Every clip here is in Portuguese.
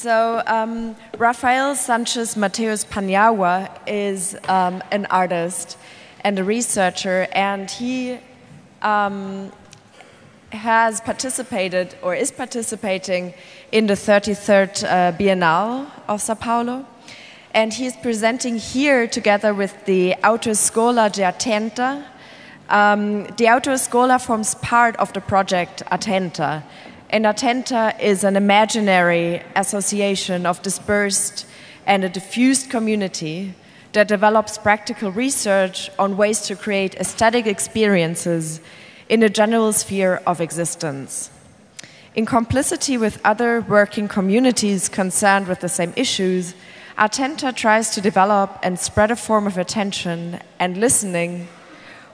Rafael Sanchez Mateus Paniagua is an artist and a researcher, and he has participated or is participating in the 33rd Biennale of Sao Paulo. And he is presenting here together with the Autoescola de Atenta. The Autoescola forms part of the project Atenta. And Atenta is an imaginary association of dispersed and a diffused community that develops practical research on ways to create aesthetic experiences in a general sphere of existence. In complicity with other working communities concerned with the same issues, Atenta tries to develop and spread a form of attention and listening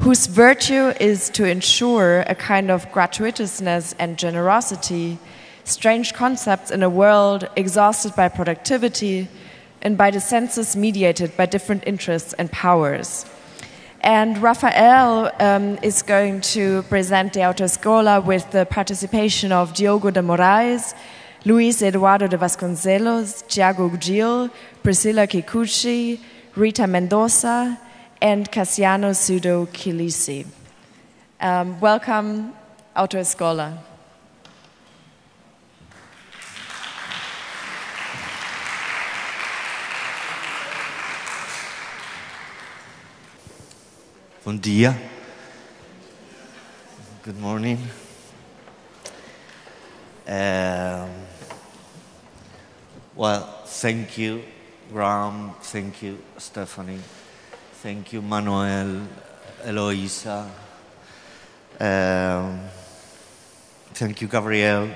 whose virtue is to ensure a kind of gratuitousness and generosity, strange concepts in a world exhausted by productivity and by the senses mediated by different interests and powers. And Rafael is going to present the Autoescola with the participation of Diogo de Moraes, Luis Eduardo de Vasconcelos, Thiago Gil, Priscilla Kikuchi, Rita Mendoza, and Cassiano Sudo Kilisi. Welcome, Autoescola. Bom dia. Good morning. Well, thank you, Graham. Thank you, Stephanie. Thank you, Manuel, Eloisa. Thank you, Gabriel.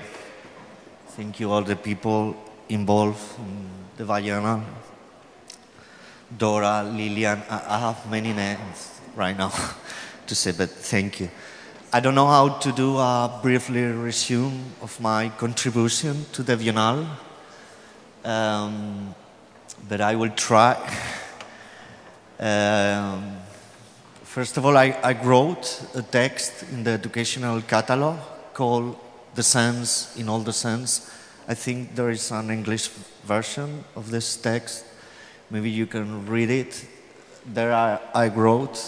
Thank you, all the people involved in the Biennale. Dora, Lilian, I have many names right now to say, but thank you. I don't know how to do a briefly resume of my contribution to the Biennale, but I will try. First of all, I wrote a text in the educational catalog called The Sense in All the Sense. I think there is an English version of this text. Maybe you can read it. There I wrote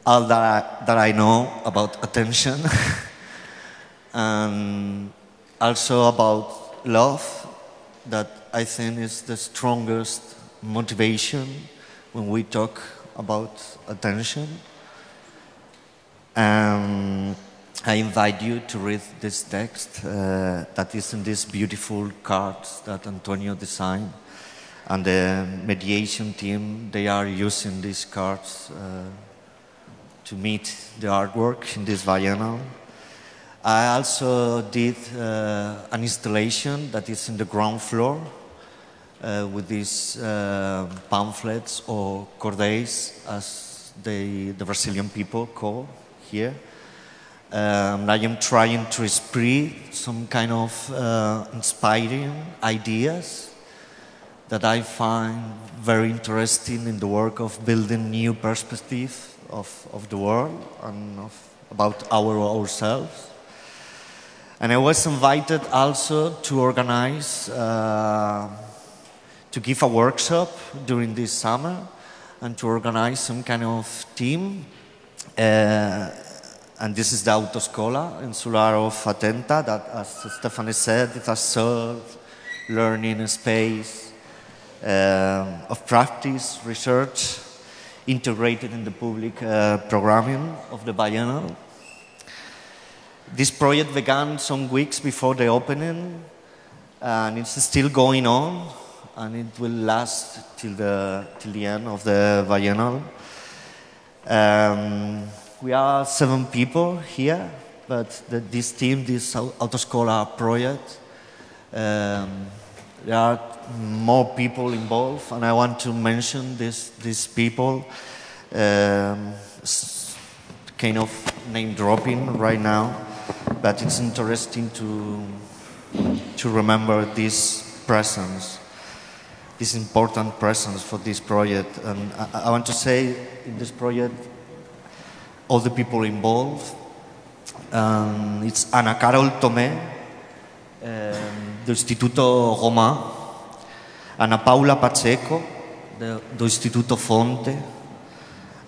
all that I know about attention and also about love, that I think is the strongest motivation when we talk about attention. I invite you to read this text that is in these beautiful cards that Antonio designed, and the mediation team, they are using these cards to meet the artwork in this Biennale. I also did an installation that is in the ground floor with these pamphlets or cordéis, as the Brazilian people call here. I am trying to spread some kind of inspiring ideas that I find very interesting in the work of building new perspective of the world and about ourselves. And I was invited also to organize, to give a workshop during this summer and to organize some kind of team. And this is the Autoescola Insular of Atenta, that, as Stephanie said, it has served learning space of practice, research, integrated in the public programming of the Biennale. This project began some weeks before the opening, and it's still going on, and it will last till the end of the Biennale. We are 7 people here, but this team, this Autoescola project, there are more people involved, and I want to mention these people, kind of name dropping right now, but it's interesting to remember this presence, this important presence for this project. And I want to say, in this project, all the people involved, it's Ana Carol Tomé, do Instituto Román, Ana Paula Pacheco, do Instituto Fonte,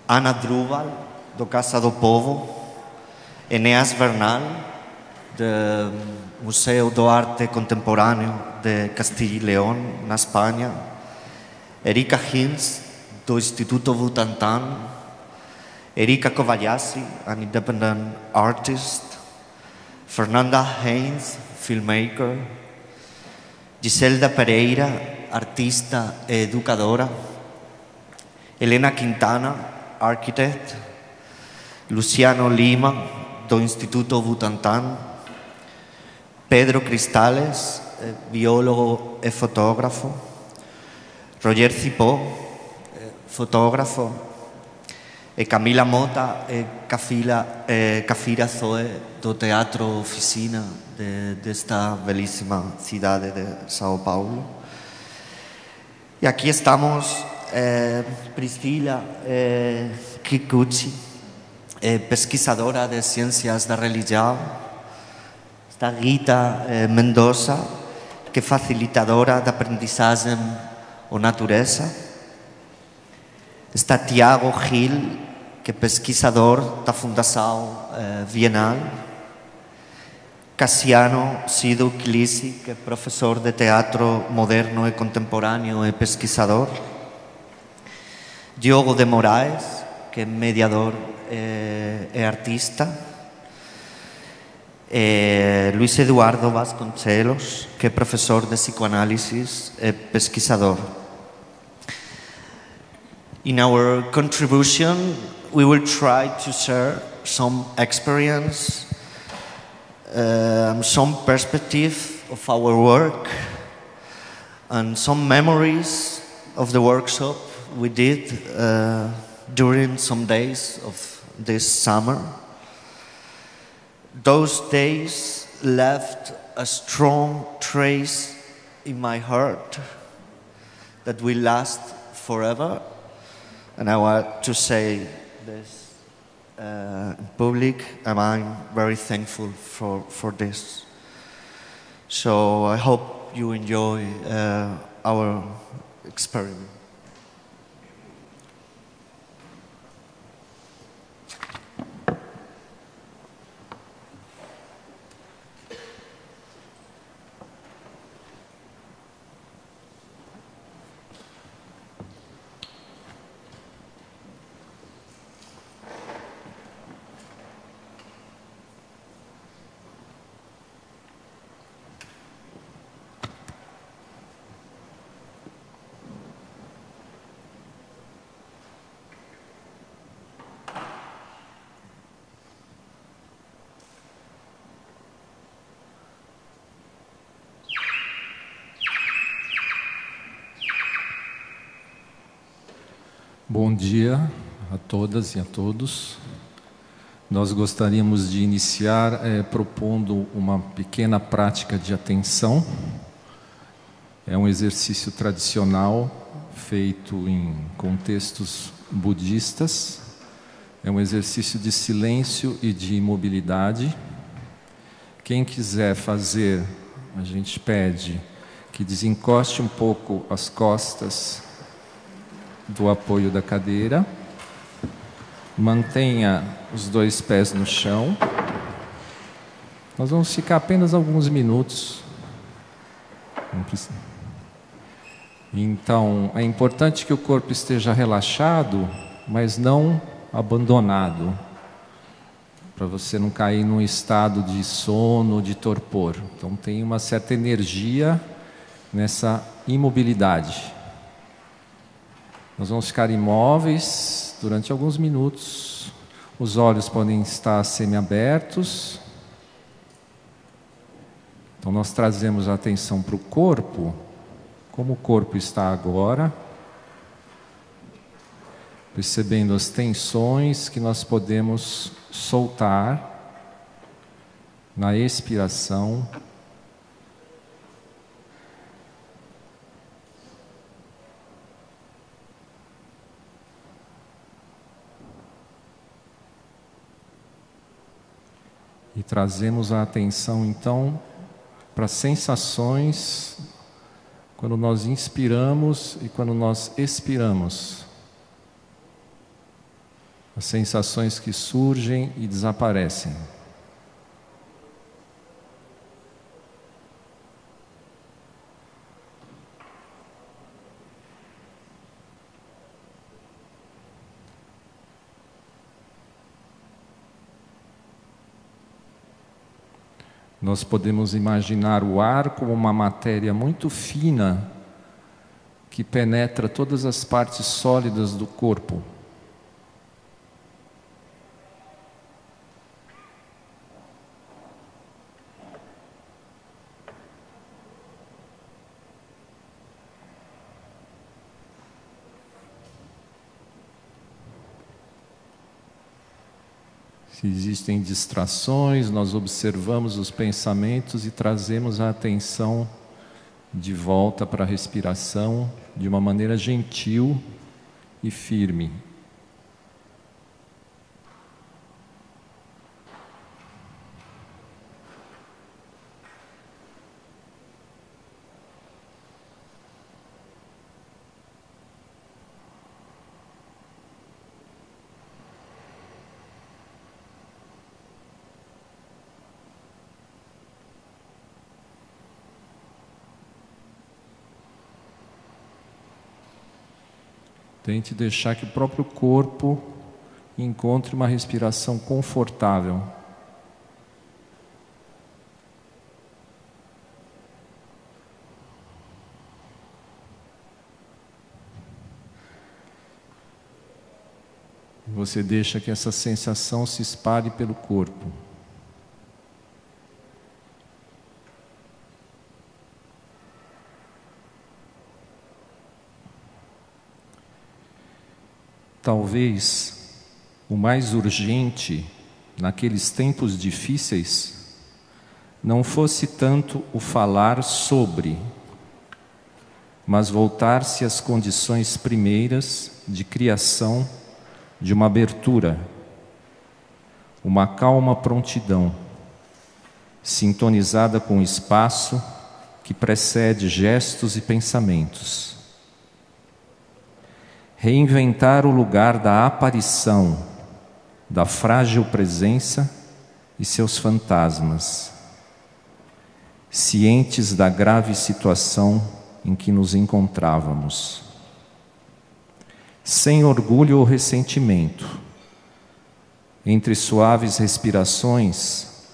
Ana Drubal, do Casa do Povo, Eneas Bernal, do Museu do Arte Contemporâneo de Castilla y León, na Espanha, Erika Hinz, do Instituto Butantan, Erika Kobayashi, an independent artist, Fernanda Haynes, filmmaker, Giselda Pereira, artista e educadora, Helena Quintana, architect, Luciano Lima, do Instituto Butantan, Pedro Cristales, biólogo e fotógrafo, Roger Cipó, fotógrafo, e Camila Mota e Cafira Zoe, do Teatro Oficina desta belíssima cidade de São Paulo. E aqui estamos Priscila Kikuchi, pesquisadora de ciências da religião, está Rita Mendoza, que é facilitadora da aprendizagem ou natureza, está Tiago Gil, que é pesquisador da Fundação Bienal, Cassiano Sido Clisi, que é professor de teatro moderno e contemporâneo e pesquisador, Diogo de Moraes, que é mediador e artista, Luis Eduardo Vasconcelos, que é professor de psicoanálise e pesquisador. In our contribution, we will try to share some experience, some perspective of our work, and some memories of the workshop we did during some days of this summer. Those days left a strong trace in my heart that will last forever. And I want to say this in public, and I'm very thankful for this. So I hope you enjoy our experiment. Bom dia a todas e a todos. Nós gostaríamos de iniciar propondo uma pequena prática de atenção. É um exercício tradicional feito em contextos budistas. É um exercício de silêncio e de imobilidade. Quem quiser fazer, a gente pede que desencoste um pouco as costas do apoio da cadeira, mantenha os dois pés no chão. Nós vamos ficar apenas alguns minutos. Então, é importante que o corpo esteja relaxado, mas não abandonado, para você não cair num estado de sono, de torpor. Então, tem uma certa energia nessa imobilidade. Nós vamos ficar imóveis durante alguns minutos. Os olhos podem estar semiabertos. Então nós trazemos a atenção para o corpo, como o corpo está agora, percebendo as tensões que nós podemos soltar na expiração. E trazemos a atenção, então, para as sensações quando nós inspiramos e quando nós expiramos. As sensações que surgem e desaparecem. Nós podemos imaginar o ar como uma matéria muito fina que penetra todas as partes sólidas do corpo. Se existem distrações, nós observamos os pensamentos e trazemos a atenção de volta para a respiração de uma maneira gentil e firme. Tente deixar que o próprio corpo encontre uma respiração confortável. Você deixa que essa sensação se espalhe pelo corpo. Talvez o mais urgente naqueles tempos difíceis não fosse tanto o falar sobre, mas voltar-se às condições primeiras de criação de uma abertura, uma calma prontidão, sintonizada com o espaço que precede gestos e pensamentos. Reinventar o lugar da aparição, da frágil presença e seus fantasmas, cientes da grave situação em que nos encontrávamos. Sem orgulho ou ressentimento, entre suaves respirações,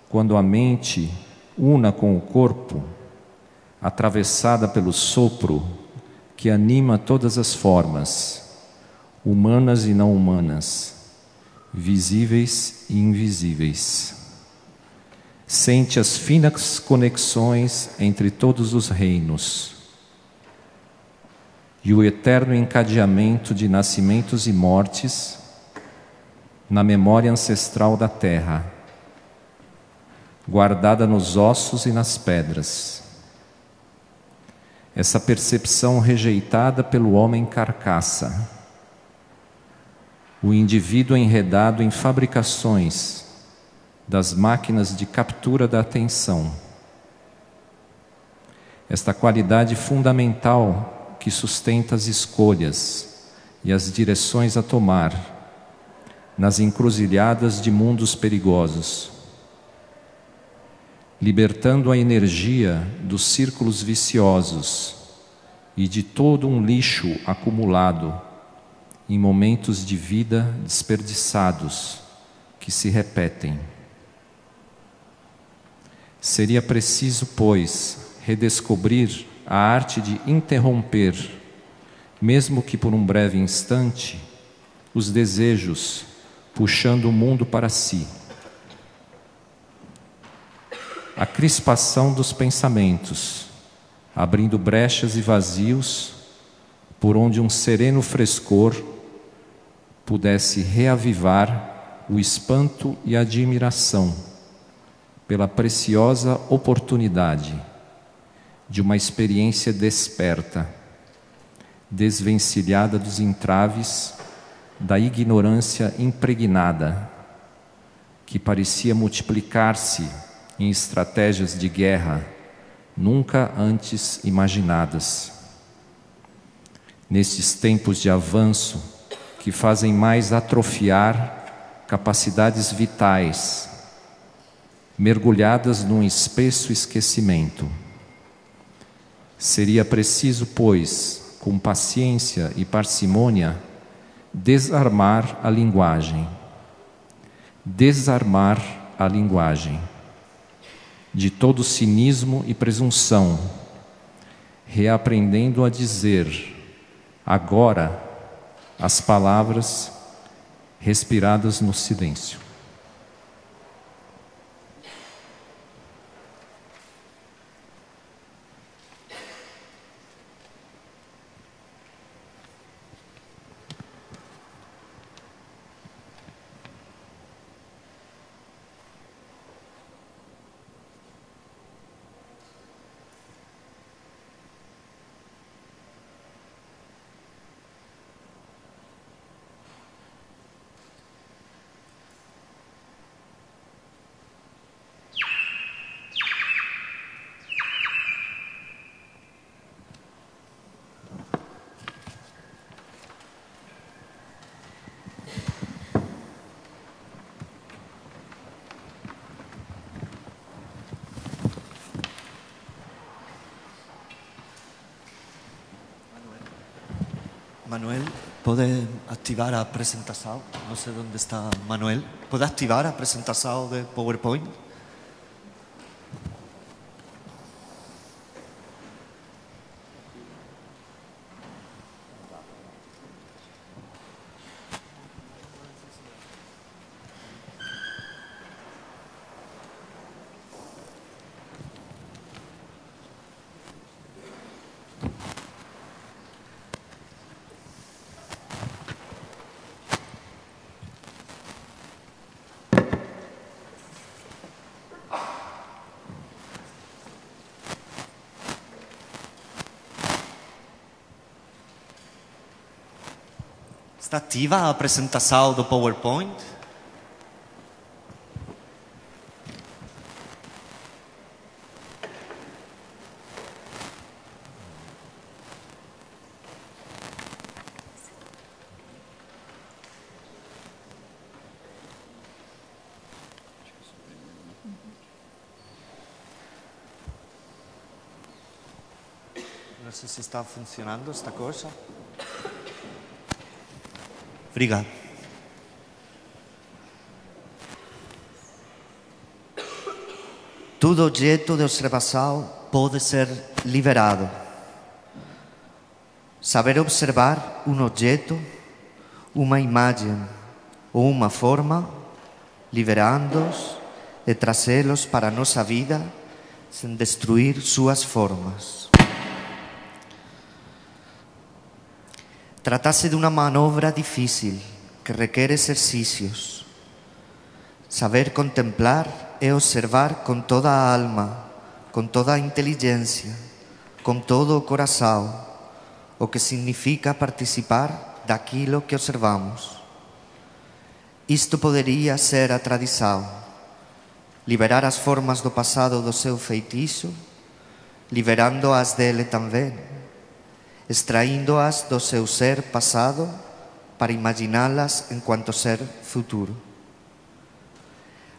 quando a mente, una com o corpo, atravessada pelo sopro que anima todas as formas, humanas e não humanas, visíveis e invisíveis. Sente as finas conexões entre todos os reinos e o eterno encadeamento de nascimentos e mortes na memória ancestral da terra, guardada nos ossos e nas pedras. Essa percepção rejeitada pelo homem carcaça, o indivíduo enredado em fabricações das máquinas de captura da atenção. Esta qualidade fundamental que sustenta as escolhas e as direções a tomar nas encruzilhadas de mundos perigosos, libertando a energia dos círculos viciosos e de todo um lixo acumulado em momentos de vida desperdiçados que se repetem. Seria preciso, pois, redescobrir a arte de interromper, mesmo que por um breve instante, os desejos, puxando o mundo para si. A crispação dos pensamentos, abrindo brechas e vazios, por onde um sereno frescor pudesse reavivar o espanto e a admiração pela preciosa oportunidade de uma experiência desperta, desvencilhada dos entraves da ignorância impregnada, que parecia multiplicar-se em estratégias de guerra nunca antes imaginadas. Nestes tempos de avanço que fazem mais atrofiar capacidades vitais, mergulhadas num espesso esquecimento. Seria preciso, pois, com paciência e parcimônia, desarmar a linguagem. Desarmar a linguagem de todo cinismo e presunção, reaprendendo a dizer agora as palavras respiradas no silêncio. Manuel, ¿puede activar a presentación? No sé dónde está Manuel. ¿Puede activar a presentación de PowerPoint? Está ativa a apresentação do PowerPoint? Não sei se está funcionando esta coisa. Obrigado. Todo objeto de observação pode ser liberado. Saber observar um objeto, uma imagem ou uma forma, liberando-os e trazê-los para a nossa vida sem destruir suas formas. Trata-se de uma manobra difícil que requer exercícios. Saber contemplar e observar com toda a alma, com toda a inteligência, com todo o coração, o que significa participar daquilo que observamos. Isto poderia ser a tradição. Liberar as formas do passado do seu feitiço, liberando-as dele também, extraindo-as do seu ser passado para imaginá-las enquanto ser futuro.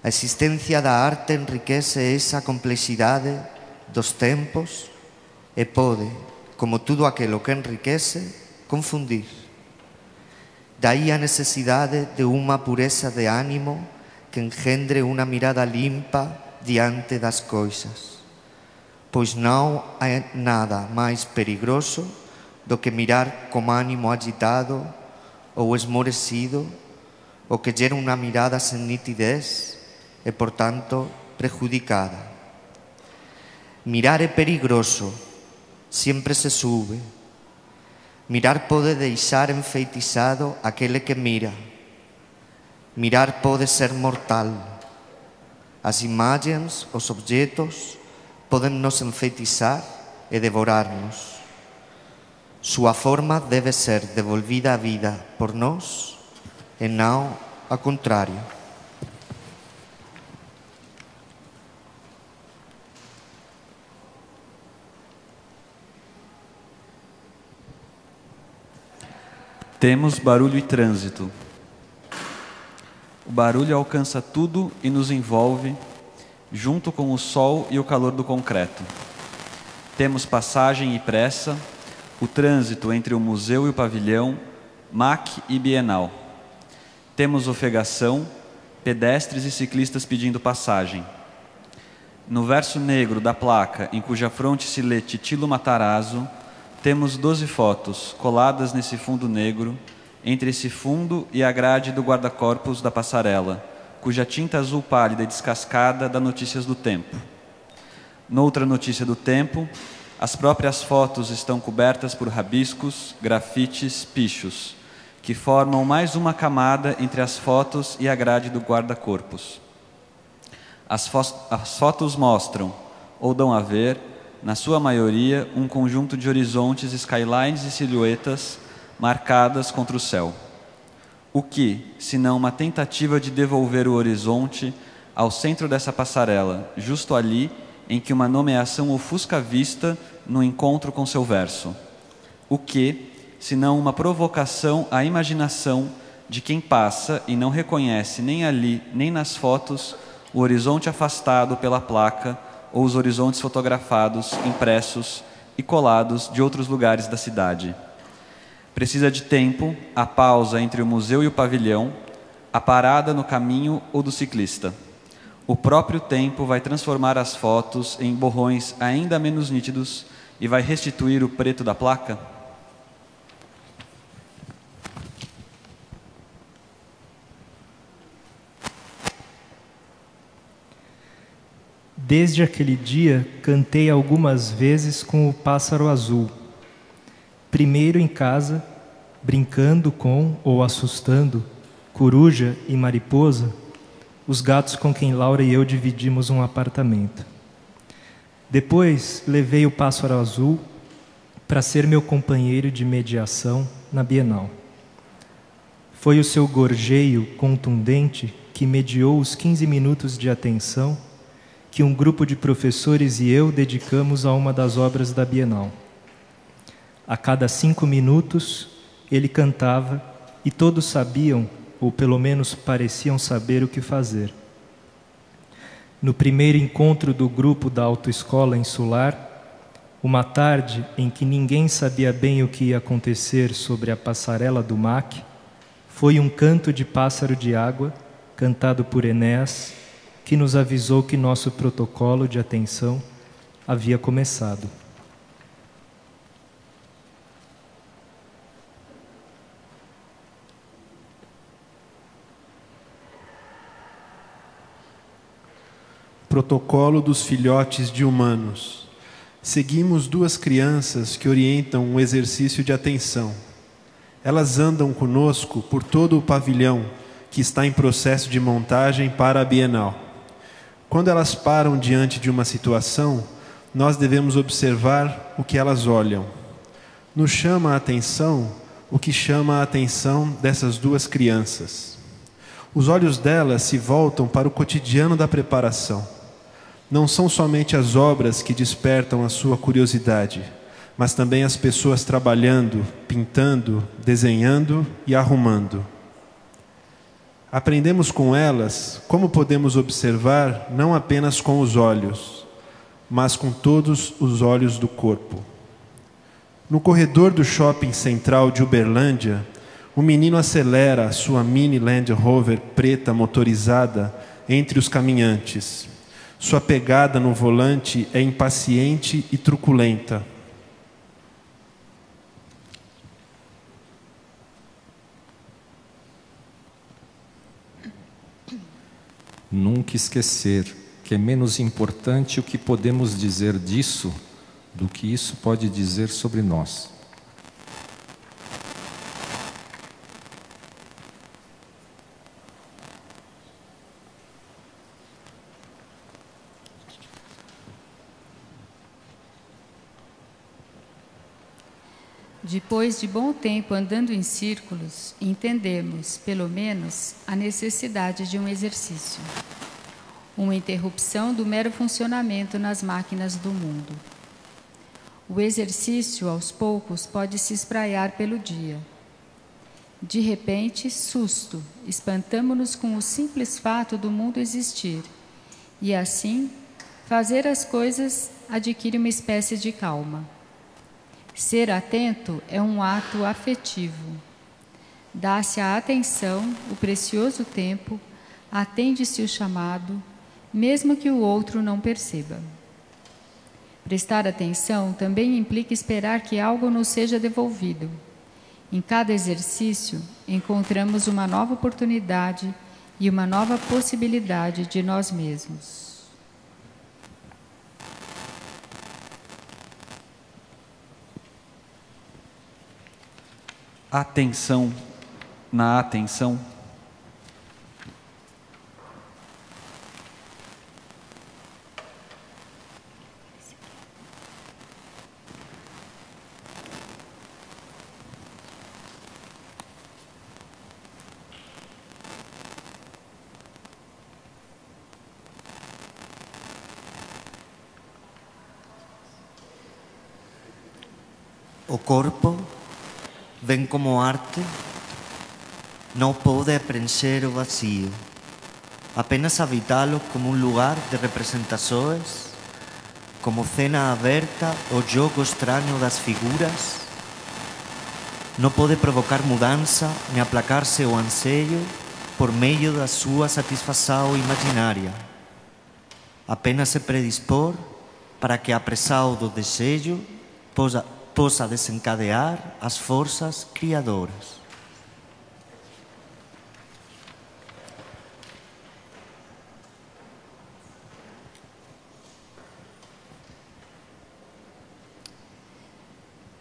A existência da arte enriquece essa complexidade dos tempos e pode, como tudo aquilo que enriquece, confundir. Daí a necessidade de uma pureza de ânimo que engendre uma mirada limpa diante das coisas, pois não há nada mais perigoso do que mirar com ânimo agitado ou esmorecido, o que gera uma mirada sem nitidez e, portanto, prejudicada. Mirar é perigoso, sempre se sube. Mirar pode deixar enfeitiçado aquele que mira. Mirar pode ser mortal. As imagens, os objetos, podem nos enfeitiçar e devorar-nos. Sua forma deve ser devolvida à vida por nós e não ao contrário. Temos barulho e trânsito. O barulho alcança tudo e nos envolve, junto com o sol e o calor do concreto. Temos passagem e pressa, o trânsito entre o museu e o pavilhão, MAC e Bienal. Temos ofegação, pedestres e ciclistas pedindo passagem. No verso negro da placa, em cuja fronte se lê Titilo Matarazzo, temos 12 fotos coladas nesse fundo negro, entre esse fundo e a grade do guarda-corpos da passarela, cuja tinta azul pálida e descascada dá notícias do tempo. Noutra notícia do tempo, as próprias fotos estão cobertas por rabiscos, grafites, pichos, que formam mais uma camada entre as fotos e a grade do guarda-corpos. As fotos mostram, ou dão a ver, na sua maioria, um conjunto de horizontes, skylines e silhuetas marcadas contra o céu. O que, senão uma tentativa de devolver o horizonte ao centro dessa passarela, justo ali em que uma nomeação ofusca a vista no encontro com seu verso? O que, senão uma provocação à imaginação de quem passa e não reconhece nem ali, nem nas fotos, o horizonte afastado pela placa ou os horizontes fotografados, impressos e colados de outros lugares da cidade? Precisa de tempo, a pausa entre o museu e o pavilhão, a parada no caminho ou do ciclista. O próprio tempo vai transformar as fotos em borrões ainda menos nítidos e vai restituir o preto da placa? Desde aquele dia, cantei algumas vezes com o pássaro azul. Primeiro em casa, brincando com ou assustando coruja e mariposa, os gatos com quem Laura e eu dividimos um apartamento. Depois, levei o pássaro azul para ser meu companheiro de mediação na Bienal. Foi o seu gorjeio contundente que mediou os 15 minutos de atenção que um grupo de professores e eu dedicamos a uma das obras da Bienal. A cada 5 minutos, ele cantava e todos sabiam, ou pelo menos pareciam saber o que fazer. No primeiro encontro do grupo da autoescola insular, uma tarde em que ninguém sabia bem o que ia acontecer sobre a passarela do MAC, foi um canto de pássaro de água, cantado por Enéas, que nos avisou que nosso protocolo de atenção havia começado. Protocolo dos filhotes de humanos. Seguimos 2 crianças que orientam um exercício de atenção. Elas andam conosco por todo o pavilhão que está em processo de montagem para a Bienal. Quando elas param diante de uma situação, nós devemos observar o que elas olham. Nos chama a atenção o que chama a atenção dessas 2 crianças. Os olhos delas se voltam para o cotidiano da preparação. Não são somente as obras que despertam a sua curiosidade, mas também as pessoas trabalhando, pintando, desenhando e arrumando. Aprendemos com elas como podemos observar não apenas com os olhos, mas com todos os olhos do corpo. No corredor do shopping central de Uberlândia, o menino acelera a sua mini Land Rover preta motorizada entre os caminhantes. Sua pegada no volante é impaciente e truculenta. Nunca esquecer que é menos importante o que podemos dizer disso do que isso pode dizer sobre nós. Depois de bom tempo andando em círculos, entendemos, pelo menos, a necessidade de um exercício. Uma interrupção do mero funcionamento nas máquinas do mundo. O exercício, aos poucos, pode se espraiar pelo dia. De repente, susto, espantamo-nos com o simples fato do mundo existir. E assim, fazer as coisas adquire uma espécie de calma. Ser atento é um ato afetivo. Dá-se a atenção, o precioso tempo, atende-se o chamado, mesmo que o outro não perceba. Prestar atenção também implica esperar que algo nos seja devolvido. Em cada exercício, encontramos uma nova oportunidade e uma nova possibilidade de nós mesmos. Atenção na atenção. O corpo, bem como arte, não pode preencher o vazio, apenas habitá-lo como um lugar de representações, como cena aberta ou jogo estranho das figuras. Não pode provocar mudança nem aplacar seu anseio por meio da sua satisfação imaginária. Apenas se predispor para que, apressado do desejo, possa desencadear as forças criadoras.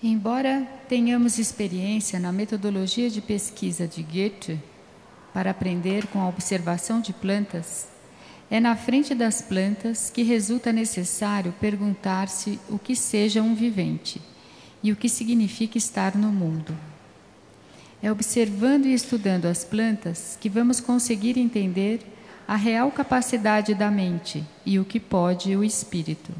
Embora tenhamos experiência na metodologia de pesquisa de Goethe para aprender com a observação de plantas, é na frente das plantas que resulta necessário perguntar-se o que seja um vivente e o que significa estar no mundo. É observando e estudando as plantas que vamos conseguir entender a real capacidade da mente e o que pode o espírito.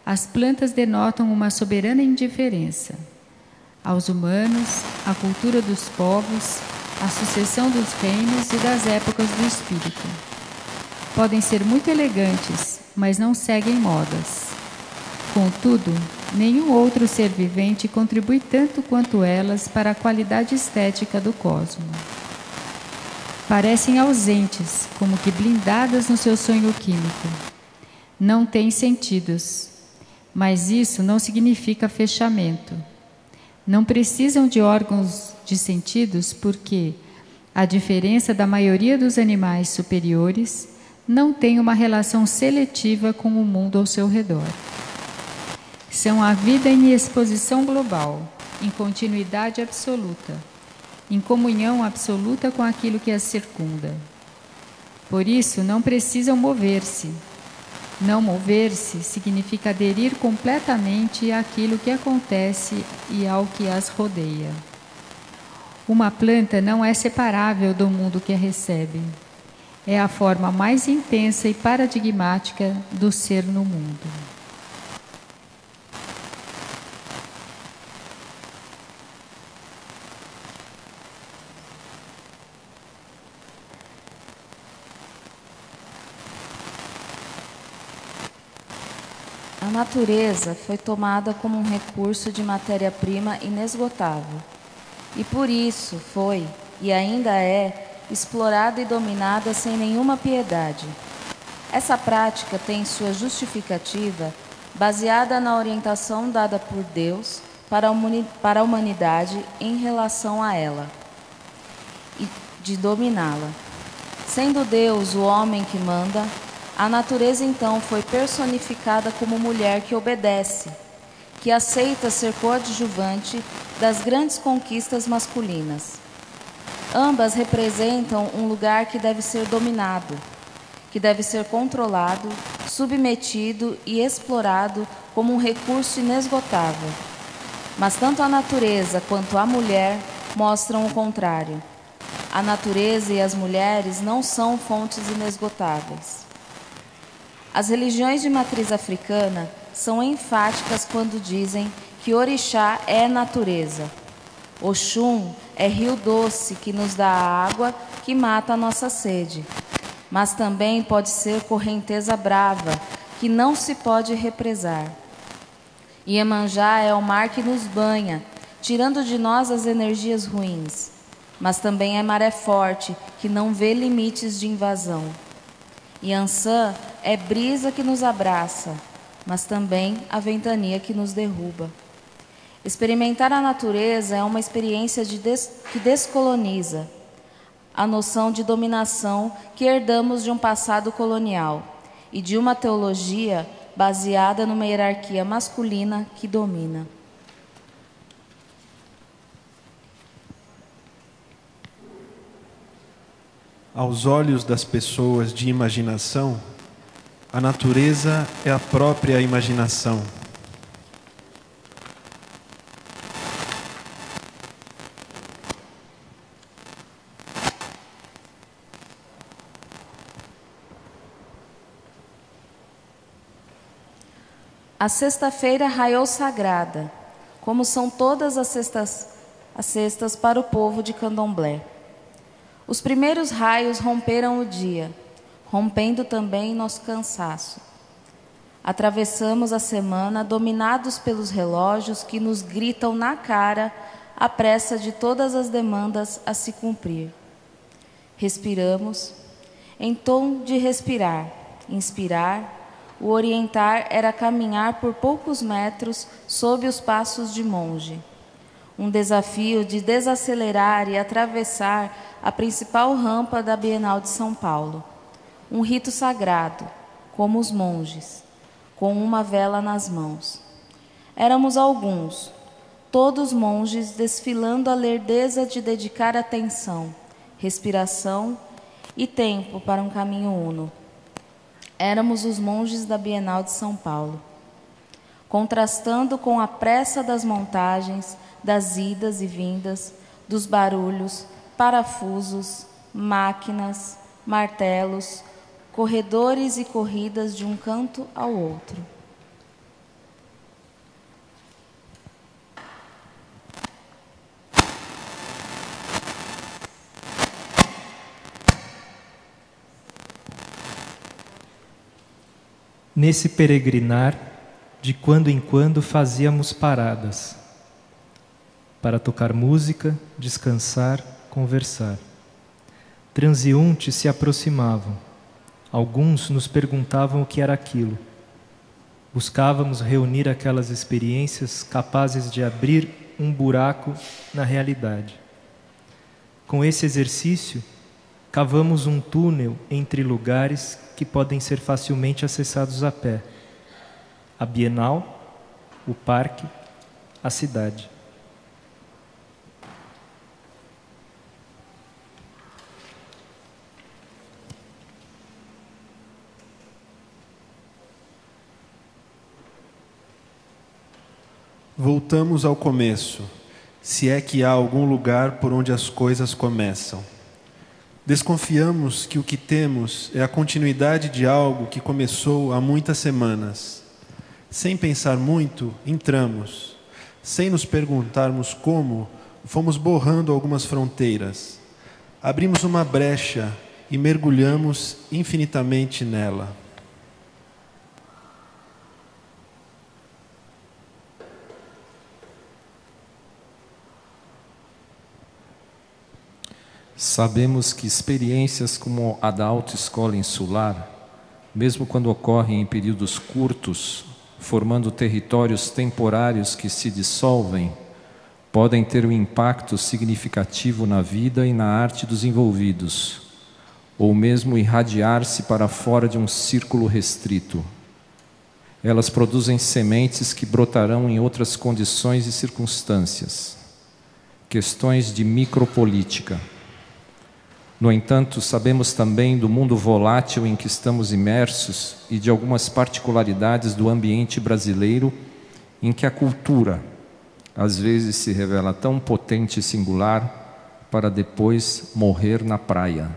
As plantas denotam uma soberana indiferença aos humanos, à cultura dos povos, à sucessão dos reinos e das épocas do espírito. Podem ser muito elegantes, mas não seguem modas. Contudo, nenhum outro ser vivente contribui tanto quanto elas para a qualidade estética do cosmo. Parecem ausentes, como que blindadas no seu sonho químico. Não têm sentidos, mas isso não significa fechamento. Não precisam de órgãos de sentidos porque, à diferença da maioria dos animais superiores, não têm uma relação seletiva com o mundo ao seu redor. São a vida em exposição global, em continuidade absoluta, em comunhão absoluta com aquilo que as circunda. Por isso, não precisam mover-se. Não mover-se significa aderir completamente àquilo que acontece e ao que as rodeia. Uma planta não é separável do mundo que a recebe. É a forma mais intensa e paradigmática do ser no mundo. A natureza foi tomada como um recurso de matéria-prima inesgotável, e por isso foi, e ainda é, explorada e dominada sem nenhuma piedade. Essa prática tem sua justificativa baseada na orientação dada por Deus para a humanidade em relação a ela, e de dominá-la. Sendo Deus o homem que manda, a natureza então foi personificada como mulher que obedece, que aceita ser coadjuvante das grandes conquistas masculinas. Ambas representam um lugar que deve ser dominado, que deve ser controlado, submetido e explorado como um recurso inesgotável. Mas tanto a natureza quanto a mulher mostram o contrário. A natureza e as mulheres não são fontes inesgotáveis. As religiões de matriz africana são enfáticas quando dizem que Orixá é natureza. Oxum é rio doce que nos dá a água que mata a nossa sede. Mas também pode ser correnteza brava, que não se pode represar. Iemanjá é o mar que nos banha, tirando de nós as energias ruins. Mas também é maré forte, que não vê limites de invasão. Iansã é brisa que nos abraça, mas também a ventania que nos derruba. Experimentar a natureza é uma experiência que descoloniza a noção de dominação que herdamos de um passado colonial e de uma teologia baseada numa hierarquia masculina que domina. Aos olhos das pessoas de imaginação, a natureza é a própria imaginação. A sexta-feira raiou sagrada, como são todas as sextas para o povo de Candomblé. Os primeiros raios romperam o dia, rompendo também nosso cansaço. Atravessamos a semana dominados pelos relógios que nos gritam na cara a pressa de todas as demandas a se cumprir. Respiramos, em tom de respirar, inspirar. O orientar era caminhar por poucos metros sob os passos de monge. Um desafio de desacelerar e atravessar a principal rampa da Bienal de São Paulo. Um rito sagrado, como os monges, com uma vela nas mãos. Éramos alguns, todos monges, desfilando a lerdeza de dedicar atenção, respiração e tempo para um caminho uno. Éramos os monges da Bienal de São Paulo, contrastando com a pressa das montagens, das idas e vindas, dos barulhos, parafusos, máquinas, martelos, corredores e corridas de um canto ao outro. Nesse peregrinar, de quando em quando fazíamos paradas para tocar música, descansar, conversar. Transeuntes se aproximavam. Alguns nos perguntavam o que era aquilo. Buscávamos reunir aquelas experiências capazes de abrir um buraco na realidade. Com esse exercício, cavamos um túnel entre lugares que podem ser facilmente acessados a pé. A Bienal, o parque, a cidade. Voltamos ao começo, se é que há algum lugar por onde as coisas começam. Desconfiamos que o que temos é a continuidade de algo que começou há muitas semanas. Sem pensar muito, entramos. Sem nos perguntarmos como, fomos borrando algumas fronteiras. Abrimos uma brecha e mergulhamos infinitamente nela. Sabemos que experiências como a da autoescola insular, mesmo quando ocorrem em períodos curtos, formando territórios temporários que se dissolvem, podem ter um impacto significativo na vida e na arte dos envolvidos, ou mesmo irradiar-se para fora de um círculo restrito. Elas produzem sementes que brotarão em outras condições e circunstâncias. Questões de micropolítica. No entanto, sabemos também do mundo volátil em que estamos imersos e de algumas particularidades do ambiente brasileiro em que a cultura, às vezes, se revela tão potente e singular para depois morrer na praia,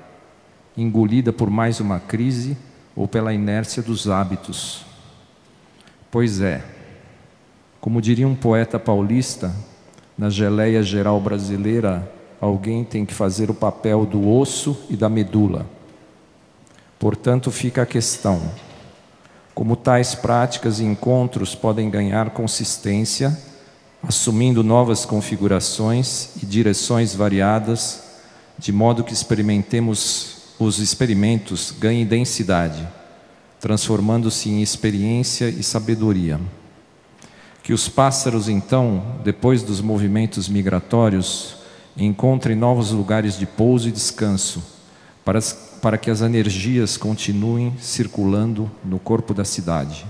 engolida por mais uma crise ou pela inércia dos hábitos. Pois é, como diria um poeta paulista, na geleia geral brasileira, alguém tem que fazer o papel do osso e da medula. Portanto, fica a questão: como tais práticas e encontros podem ganhar consistência, assumindo novas configurações e direções variadas, de modo que os experimentos ganhem densidade, transformando-se em experiência e sabedoria. Que os pássaros, então, depois dos movimentos migratórios, encontrem novos lugares de pouso e descanso, para que as energias continuem circulando no corpo da cidade.